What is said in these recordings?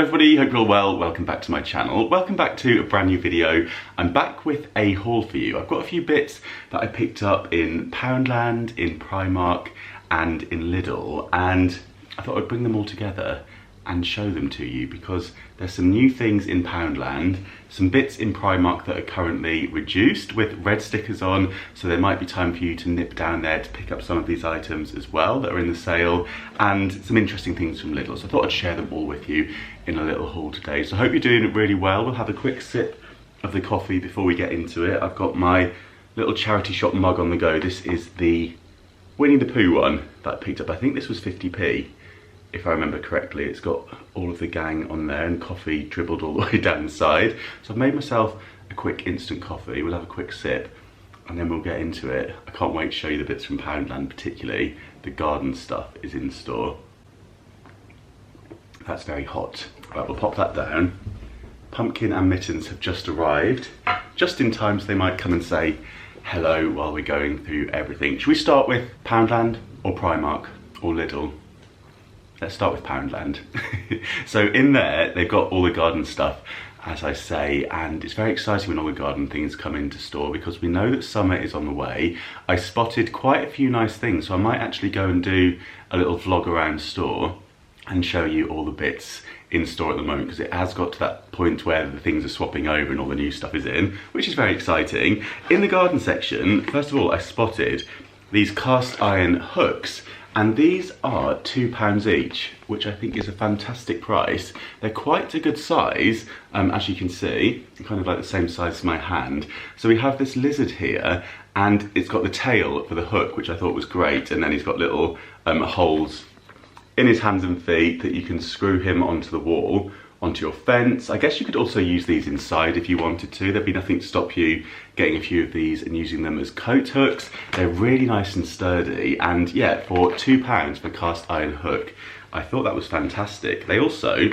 everybody, hope you're all well. Welcome back to my channel. Welcome back to a brand new video. I'm back with a haul for you. I've got a few bits that I picked up in Poundland, in Primark and in Lidl, and I thought I'd bring them all together and show them to you because there's some new things in Poundland, some bits in Primark that are currently reduced with red stickers on, so there might be time for you to nip down there to pick up some of these items as well that are in the sale, and some interesting things from Lidl. So I thought I'd share them all with you in a little haul today. So I hope you're doing it really well. We'll have a quick sip of the coffee before we get into it. I've got my little charity shop mug on the go. This is the Winnie the Pooh one that I picked up. I think this was 50p. If I remember correctly. It's got all of the gang on there and coffee dribbled all the way down the side. So I've made myself a quick instant coffee. We'll have a quick sip and then we'll get into it. I can't wait to show you the bits from Poundland, particularly the garden stuff is in store. That's very hot. Right, we'll pop that down. Pumpkin and Mittens have just arrived, just in time so they might come and say hello while we're going through everything. Should we start with Poundland or Primark or Lidl? Let's start with Poundland. So in there, they've got all the garden stuff, as I say, and it's very exciting when all the garden things come into store because we know that summer is on the way. I spotted quite a few nice things, so I might actually go and do a little vlog around store and show you all the bits in store at the moment, because it has got to that point where the things are swapping over and all the new stuff is in, which is very exciting. In the garden section, first of all, I spotted these cast iron hooks, and these are £2 each, which I think is a fantastic price. They're quite a good size, as you can see, kind of like the same size as my hand. So we have this lizard here, and it's got the tail for the hook, which I thought was great, and then he's got little holes in his hands and feet that you can screw him onto the wall, onto your fence. I guess you could also use these inside if you wanted to. There'd be nothing to stop you getting a few of these and using them as coat hooks. They're really nice and sturdy, and yeah, for £2 for cast iron hook, I thought that was fantastic. They also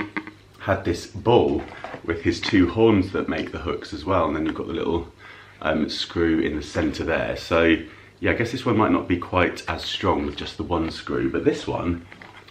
had this bull with his two horns that make the hooks as well, and then you've got the little screw in the centre there. So yeah, I guess this one might not be quite as strong with just the one screw, but this one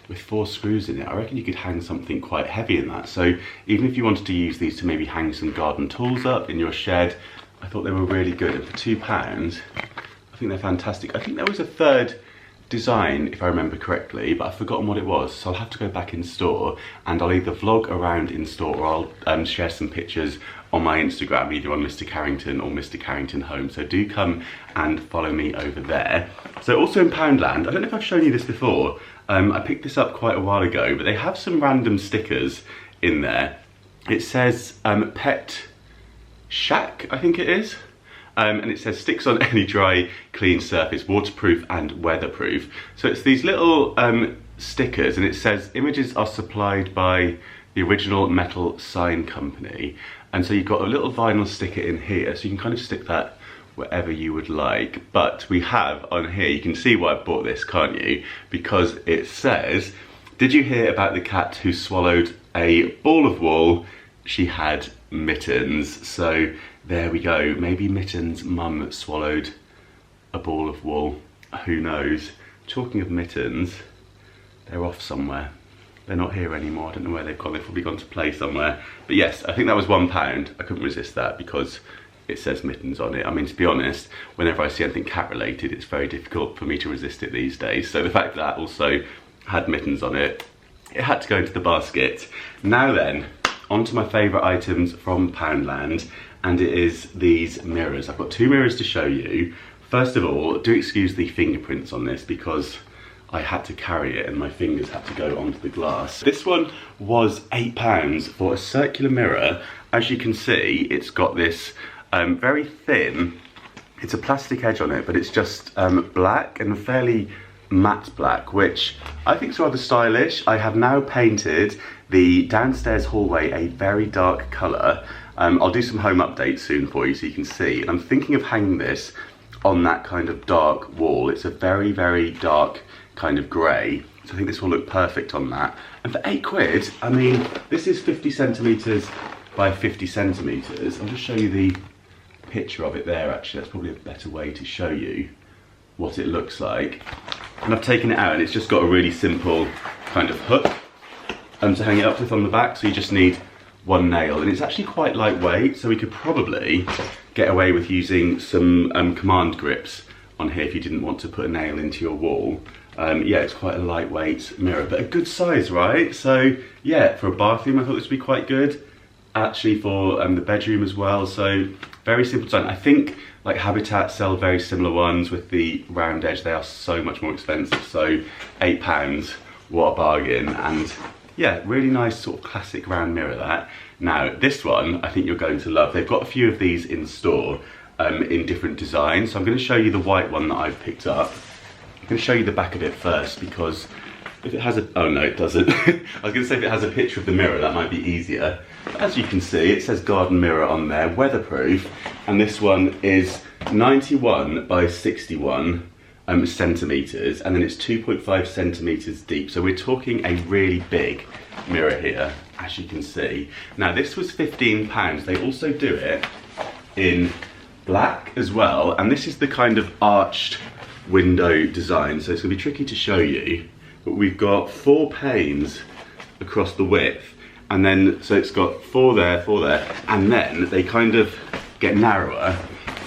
with 4 screws in it, I reckon you could hang something quite heavy in that. So even if you wanted to use these to maybe hang some garden tools up in your shed, I thought they were really good. And for £2, I think they're fantastic. I think there was a third design, if I remember correctly, but I've forgotten what it was. So I'll have to go back in store and I'll either vlog around in store or I'll share some pictures on my Instagram, either on Mr. Carrington or Mr. Carrington Home. So do come and follow me over there. So also in Poundland, I don't know if I've shown you this before, I picked this up quite a while ago, but they have some random stickers in there. It says Pet Shack, I think it is. And it says sticks on any dry, clean surface, waterproof and weatherproof. So it's these little stickers, and it says images are supplied by the original metal sign company. And so you've got a little vinyl sticker in here, so you can kind of stick that wherever you would like. But we have on here, you can see why I bought this, can't you? Because it says, did you hear about the cat who swallowed a ball of wool? She had mittens. So there we go. Maybe Mittens' mum swallowed a ball of wool. Who knows? Talking of mittens, they're off somewhere. They're not here anymore. I don't know where they've gone. They've probably gone to play somewhere. But yes, I think that was £1. I couldn't resist that because it says mittens on it. I mean, to be honest, whenever I see anything cat related, it's very difficult for me to resist it these days. So the fact that also had mittens on it, it had to go into the basket. Now then, on to my favourite items from Poundland, and it is these mirrors. I've got 2 mirrors to show you. First of all, do excuse the fingerprints on this because I had to carry it and my fingers had to go onto the glass. This one was £8 for a circular mirror. As you can see, it's got this very thin, it's a plastic edge on it, but it's just black and fairly matte black, which I think is rather stylish. I have now painted the downstairs hallway a very dark colour. I'll do some home updates soon for you so you can see. And I'm thinking of hanging this on that kind of dark wall. It's a very, very dark kind of grey. So I think this will look perfect on that. And for £8, I mean, this is 50 centimetres by 50 centimetres. I'll just show you the picture of it there actually. That's probably a better way to show you what it looks like. And I've taken it out and it's just got a really simple kind of hook to hang it up with on the back, so you just need one nail, and it's actually quite lightweight, so we could probably get away with using some command grips on here if you didn't want to put a nail into your wall. Yeah, it's quite a lightweight mirror, but a good size, right? So yeah, for a bathroom I thought this would be quite good. Actually for the bedroom as well, so very simple design. I think like Habitat sell very similar ones with the round edge. They are so much more expensive, so £8, what a bargain. And yeah, really nice sort of classic round mirror that. Now this one I think you're going to love. They've got a few of these in store in different designs, so I'm going to show you the white one that I've picked up. I'm going to show you the back of it first, because if it has a, oh no it doesn't. I was going to say if it has a picture of the mirror that might be easier. But as you can see, it says garden mirror on there, weatherproof, and this one is 91 by 61 centimetres, and then it's 2.5 centimetres deep, so we're talking a really big mirror here, as you can see. Now this was £15. They also do it in black as well, and this is the kind of arched window design, so it's going to be tricky to show you, but we've got 4 panes across the width, and then so it's got 4 there, 4 there, and then they kind of get narrower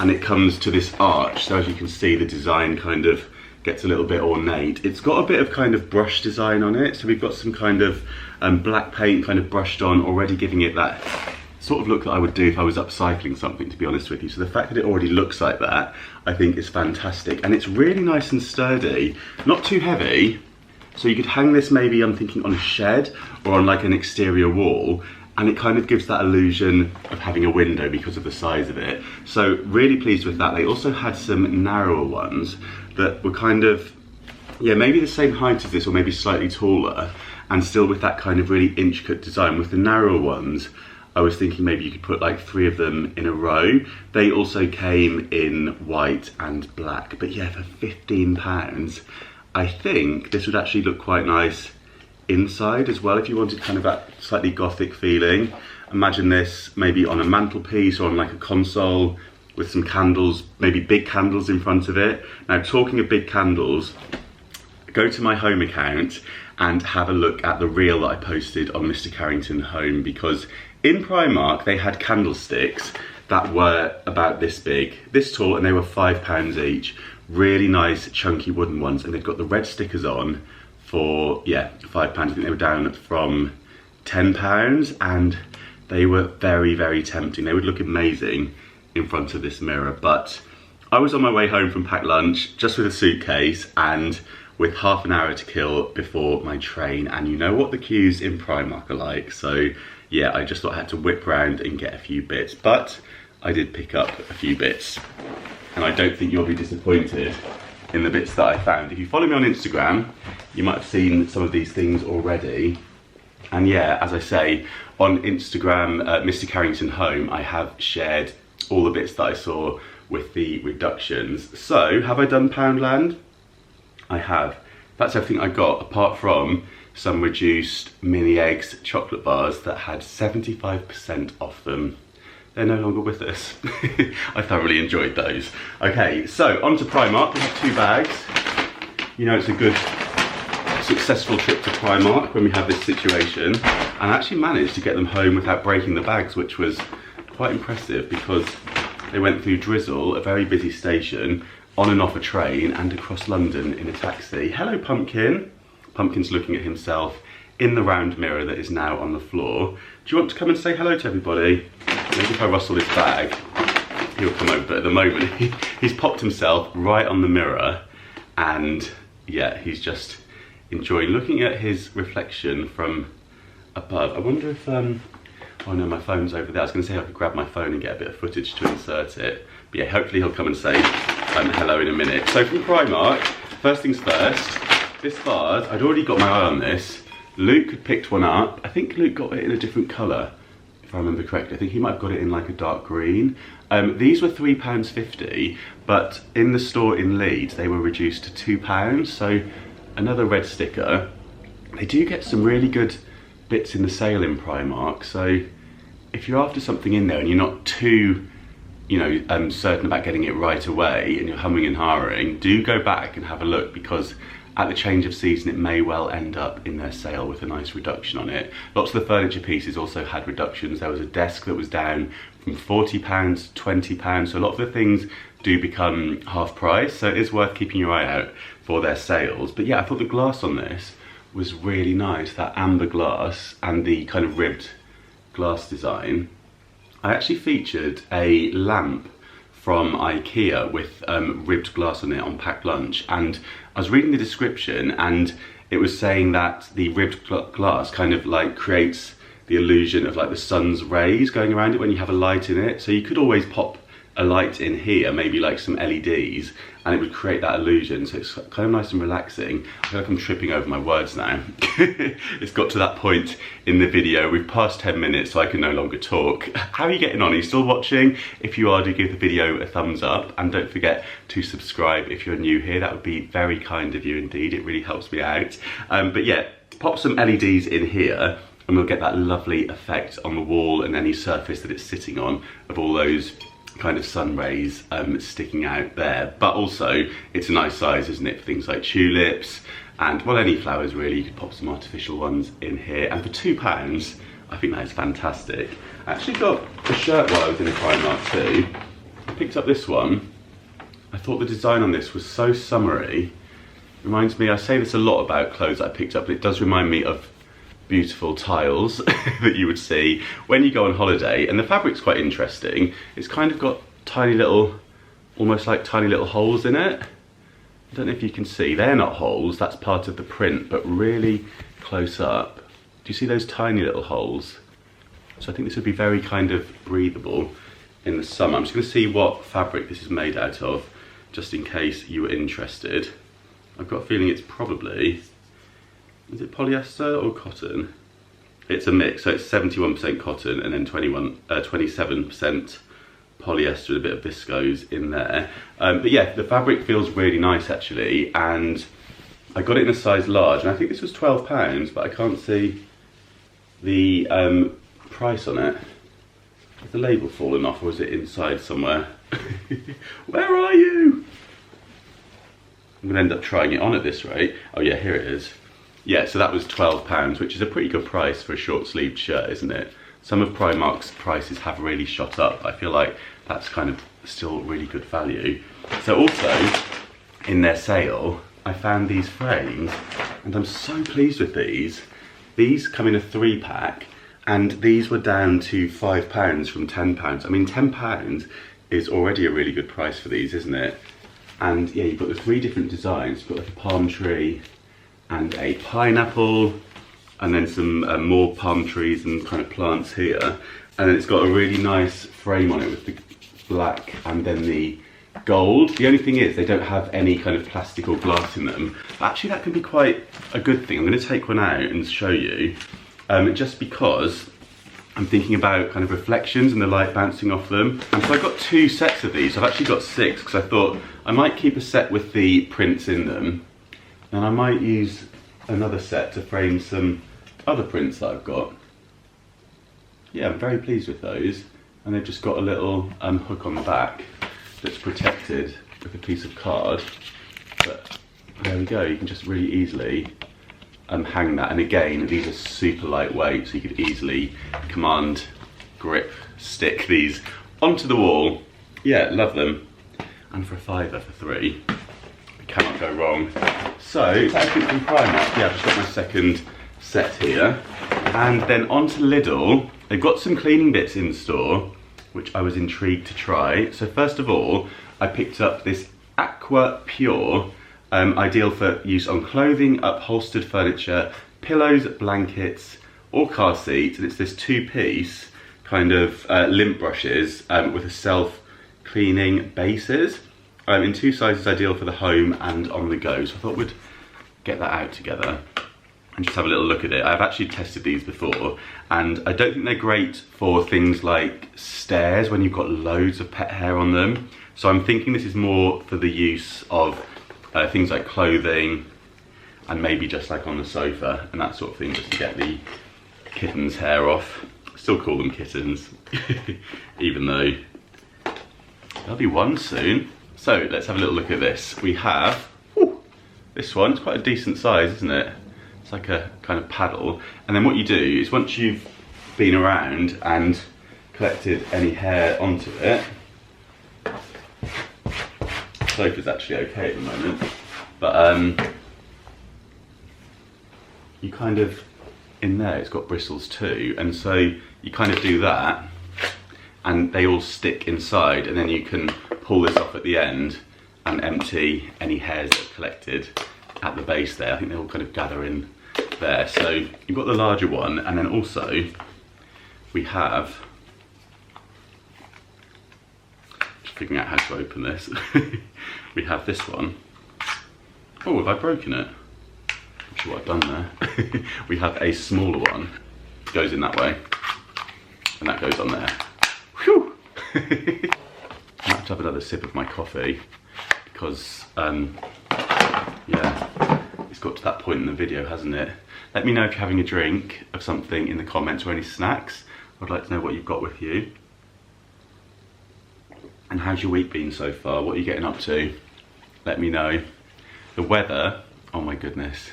and it comes to this arch. So as you can see, the design kind of gets a little bit ornate. It's got a bit of kind of brush design on it, so we've got some kind of black paint kind of brushed on, already giving it that sort of look that I would do if I was upcycling something, to be honest with you. So the fact that it already looks like that, I think is fantastic. And it's really nice and sturdy, not too heavy. So you could hang this maybe, I'm thinking, on a shed or on like an exterior wall, and it kind of gives that illusion of having a window because of the size of it. So really pleased with that. They also had some narrower ones that were kind of, yeah, maybe the same height as this or maybe slightly taller, and still with that kind of really intricate design. With the narrower ones, I was thinking maybe you could put like 3 of them in a row. They also came in white and black, but yeah, for £15, I think this would actually look quite nice inside as well if you wanted kind of that slightly gothic feeling. Imagine this maybe on a mantelpiece or on like a console with some candles, maybe big candles in front of it. Now talking of big candles, go to my home account and have a look at the reel that I posted on Mr. Carrington Home, because in Primark they had candlesticks that were about this big, this tall, and they were £5 each. Really nice chunky wooden ones, and they've got the red stickers on for, yeah, £5. I think they were down from £10, and they were very, very tempting. They would look amazing in front of this mirror, but I was on my way home from packed lunch just with a suitcase and with half an hour to kill before my train, and you know what the queues in Primark are like, so yeah, I just thought I had to whip round and get a few bits, but I did pick up a few bits, and I don't think you'll be disappointed in the bits that I found. If you follow me on Instagram, you might have seen some of these things already, and yeah, as I say, on Instagram, Mr. Carrington Home, I have shared all the bits that I saw with the reductions. So, have I done Poundland? I have. That's everything I got, apart from some reduced mini eggs chocolate bars that had 75% off them. They're no longer with us. I thoroughly enjoyed those. Okay, so on to Primark. We have 2 bags. You know, it's a good, successful trip to Primark when we have this situation. And I actually managed to get them home without breaking the bags, which was quite impressive, because they went through Drizzle, a very busy station, on and off a train, and across London in a taxi. Hello, Pumpkin. Pumpkin's looking at himself in the round mirror that is now on the floor. Do you want to come and say hello to everybody? Maybe if I rustle his bag, he'll come over. But at the moment, he's popped himself right on the mirror, and yeah, he's just enjoying looking at his reflection from above. I wonder if, oh no, my phone's over there. I was gonna say I could grab my phone and get a bit of footage to insert it. But yeah, hopefully he'll come and say hello in a minute. So from Primark, first things first, this vase, I'd already got my eye on this. Luke had picked one up. I think Luke got it in a different colour, if I remember correctly. I think he might have got it in like a dark green. These were £3.50, but in the store in Leeds, they were reduced to £2. So another red sticker. They do get some really good bits in the sale in Primark. So if you're after something in there and you're not too, you know, certain about getting it right away and you're humming and hawing, do go back and have a look, because at the change of season it may well end up in their sale with a nice reduction on it. Lots of the furniture pieces also had reductions. There was a desk that was down from £40 to £20, so a lot of the things do become half price, so it is worth keeping your eye out for their sales. But yeah, I thought the glass on this was really nice, that amber glass and the kind of ribbed glass design. I actually featured a lamp from IKEA with ribbed glass on it on packed lunch, and I was reading the description and it was saying that the ribbed glass kind of like creates the illusion of like the sun's rays going around it when you have a light in it. So you could always pop a light in here, maybe like some LEDs, and it would create that illusion. So it's kind of nice and relaxing. I feel like I'm tripping over my words now. It's got to that point in the video. We've passed 10 minutes, so I can no longer talk. How are you getting on? Are you still watching? If you are, do give the video a thumbs up, and don't forget to subscribe if you're new here. That would be very kind of you indeed. It really helps me out. But yeah, pop some LEDs in here and we'll get that lovely effect on the wall and any surface that it's sitting on of all those kind of sun rays sticking out there. But also it's a nice size, isn't it, for things like tulips and, well, any flowers really. You could pop some artificial ones in here, and for £2 I think that is fantastic. I actually got a shirt while I was in Primark too. I picked up this one. I thought the design on this was so summery. Reminds me, I say this a lot about clothes that I picked up, but it does remind me of beautiful tiles that you would see when you go on holiday. And the fabric's quite interesting. It's kind of got tiny little, almost like tiny little holes in it. I don't know if you can see, they're not holes, that's part of the print, but really close up, do you see those tiny little holes? So I think this would be very kind of breathable in the summer. I'm just going to see what fabric this is made out of, just in case you were interested. I've got a feeling it's probably, is it polyester or cotton? It's a mix, so it's 71% cotton and then 27% polyester with a bit of viscose in there. But yeah, the fabric feels really nice actually, and I got it in a size large, and I think this was £12, but I can't see the price on it. Has the label fallen off, or is it inside somewhere? Where are you? I'm gonna end up trying it on at this rate. Oh yeah, here it is. Yeah, so that was £12, which is a pretty good price for a short-sleeved shirt, isn't it? Some of Primark's prices have really shot up. I feel like that's kind of still really good value. So also, in their sale, I found these frames, and I'm so pleased with these. These come in a 3-pack, and these were down to £5 from £10. I mean, £10 is already a really good price for these, isn't it? And yeah, you've got the 3 different designs. You've got like a palm tree and a pineapple, and then some more palm trees and kind of plants here. And then it's got a really nice frame on it with the black and then the gold. The only thing is they don't have any kind of plastic or glass in them. But actually that can be quite a good thing. I'm going to take one out and show you, just because I'm thinking about kind of reflections and the light bouncing off them. And so I got 2 sets of these. I've actually got 6 because I thought I might keep a set with the prints in them, and I might use another set to frame some other prints that I've got. Yeah, I'm very pleased with those. And they've just got a little hook on the back that's protected with a piece of card. But there we go, you can just really easily hang that. And again, these are super lightweight, so you could easily command, grip, stick these onto the wall. Yeah, love them. And for a £5 for 3, cannot go wrong. So that's everything from Primark. Yeah, I've just got my second set here. And then on to Lidl. They've got some cleaning bits in store, which I was intrigued to try. So first of all, I picked up this Aqua Pure, ideal for use on clothing, upholstered furniture, pillows, blankets, or car seats. And it's this 2-piece kind of lint brushes with a self-cleaning bases. In 2 sizes, ideal for the home and on the go. So I thought we'd get that out together and just have a little look at it. I've actually tested these before, and I don't think they're great for things like stairs when you've got loads of pet hair on them. So I'm thinking this is more for the use of things like clothing and maybe just like on the sofa and that sort of thing, just to get the kitten's hair off. I still call them kittens, even though there'll be one soon. So let's have a little look at this. We have this one. It's quite a decent size, isn't it? It's like a kind of paddle. And then what you do is once you've been around and collected any hair onto it, the sofa's actually okay at the moment, but you kind of, in there it's got bristles too, and so you kind of do that and they all stick inside, and then you can pull this off at the end and empty any hairs that are collected at the base there. I think they all kind of gather in there. So you've got the larger one, and then also we have, just figuring out how to open this, we have this one. Oh, have I broken it? Not sure what I've done there. We have a smaller one, goes in that way, and that goes on there. Whew! I might have to have another sip of my coffee, because yeah, it's got to that point in the video, hasn't it? Let me know if you're having a drink of something in the comments, or any snacks. I'd like to know what you've got with you. And how's your week been so far? What are you getting up to? Let me know. The weather, oh my goodness.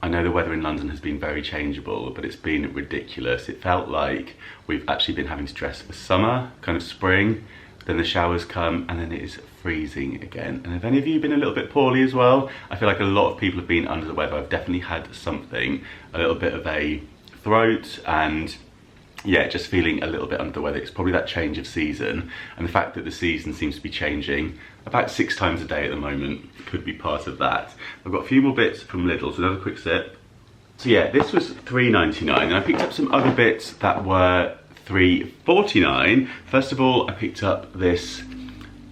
I know the weather in London has been very changeable, but it's been ridiculous. It felt like we've actually been having to dress for summer, kind of spring, then the showers come, and then it is freezing again. And have any of you been a little bit poorly as well? I feel like a lot of people have been under the weather. I've definitely had something, a little bit of a throat, and yeah, just feeling a little bit under the weather. It's probably that change of season, and the fact that the season seems to be changing about 6 times a day at the moment could be part of that. I've got a few more bits from Lidl, so another quick sip. So yeah, this was £3.99, and I picked up some other bits that were £3.49. First of all, I picked up this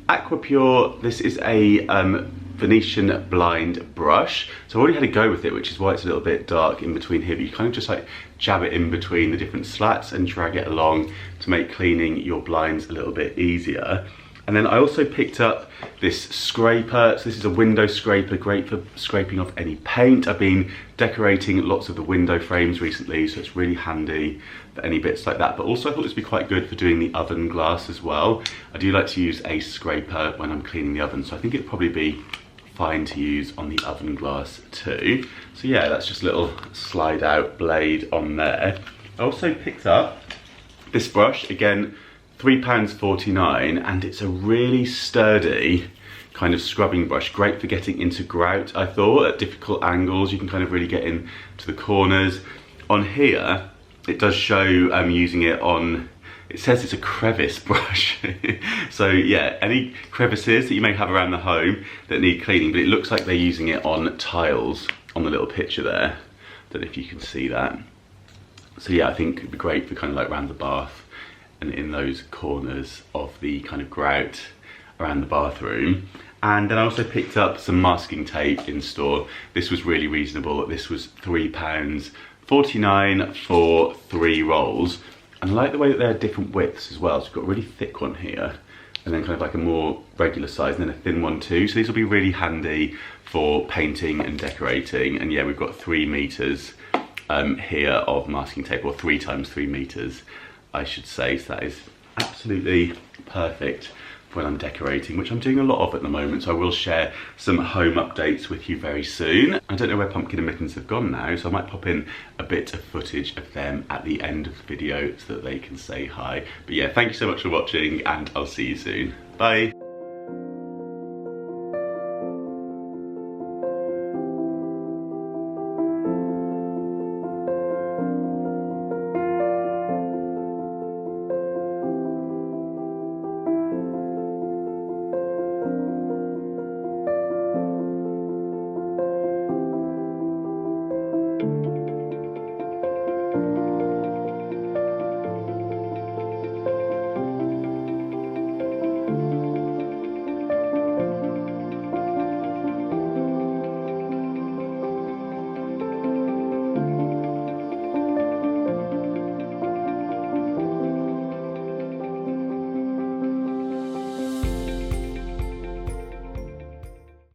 Aqua Pure. This is a Venetian blind brush. So I already had a go with it, which is why it's a little bit dark in between here, but you kind of just like jab it in between the different slats and drag it along to make cleaning your blinds a little bit easier. And then I also picked up this scraper. So this is a window scraper, great for scraping off any paint. I've been decorating lots of the window frames recently, so it's really handy for any bits like that. But also I thought this would be quite good for doing the oven glass as well. I do like to use a scraper when I'm cleaning the oven, so I think it'd probably be fine to use on the oven glass too. So yeah, that's just a little slide out blade on there. I also picked up this brush, again, £3.49, and it's a really sturdy kind of scrubbing brush, great for getting into grout, I thought, at difficult angles. You can kind of really get into the corners. On here, it does show using it on, it says it's a crevice brush. So yeah, any crevices that you may have around the home that need cleaning, but it looks like they're using it on tiles on the little picture there. Don't know if you can see that. So yeah, I think it'd be great for kind of like around the bath and in those corners of the kind of grout around the bathroom. And then I also picked up some masking tape in store. This was really reasonable. This was £3.49 for 3 rolls. And I like the way that they're different widths as well. So we've got a really thick one here, and then kind of like a more regular size, and then a thin one too. So these will be really handy for painting and decorating. And yeah, we've got 3 meters here of masking tape, or 3 times 3 meters, I should say. So that is absolutely perfect for when I'm decorating, which I'm doing a lot of at the moment. So I will share some home updates with you very soon. I don't know where Pumpkin and Mittens have gone now, so I might pop in a bit of footage of them at the end of the video so that they can say hi. But yeah, thank you so much for watching, and I'll see you soon. Bye.